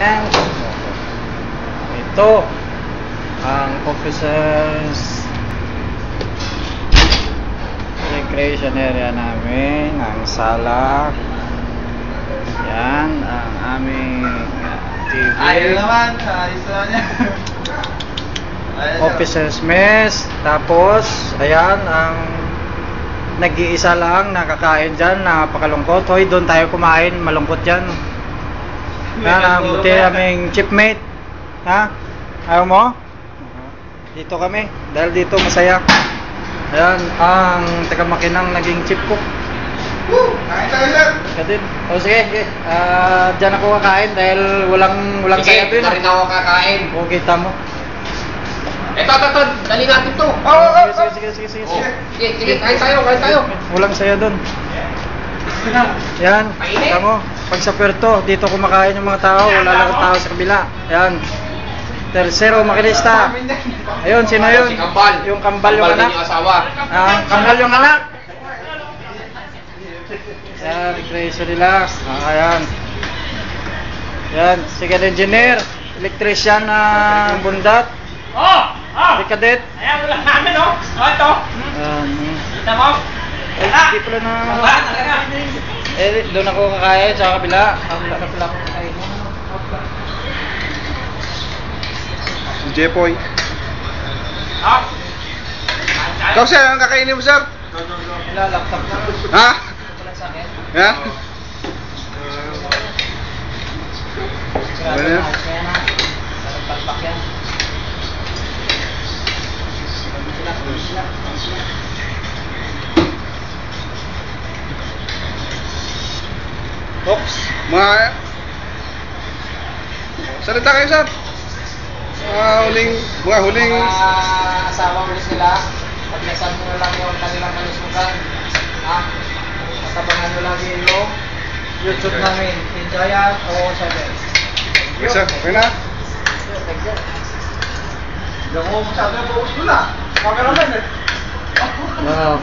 And ito ang officers recreation area namin, ang sala. Yan ang aming TV. Ayun naman, ayos naman yan. Officers mess. Tapos ayan ang nag-iisa lang nakakain dyan, napakalungkot. Hoy, doon tayo kumain, malungkot dyan. Yan ang buti aming chipmate. Ha? Ayaw mo? Dito kami, dahil dito masaya. Ayan ang taga-Makinang naging chip cook. Kain tayo lang. Kadin. O sige, sige. Dyan ako kakain dahil walang saya Sige, doon. na rin ako kakain. O kita mo. Ito, dali natin to. Sige. Sige, kain tayo. Walang saya doon. Yan, Mainit. kita mo. Pag sa Puerto, dito kumakain yung mga tao, wala lang tao sa kabila. Yan. Tercero, makilista. Ayun, sino yun? Si Kambal. Yung Kambal yung din anak. yung asawa. Kambal yung anak. Yan, recreation nila. Ayan. Yan, second engineer, electrician na bundat. Cadet. Ayan, wala namin, no? Ito. Kita mo? Hindi pala na... doon ako kakain sa kabila. Wala na pala ako kakain. Jepoy. Ikaw sir, ang kakainin mo sir? Wala, laptop na. Ha? Wala sa akin. Ha? Sigurado Ano yan? na, kaya na. Sarap palpak yan. Sila. Ops. Mga... Salita kayo sir. Mga huling... Asawa ulit nila. Pagkasan mo na lang yung kanilang kalusugan. Ha? Matabangan mo lang yung YouTube namin. Enjoyan o 7. Okay sir, okay na? Thank you. Diyan mo masyado yung bawas ko na. Cameraman eh. Wow.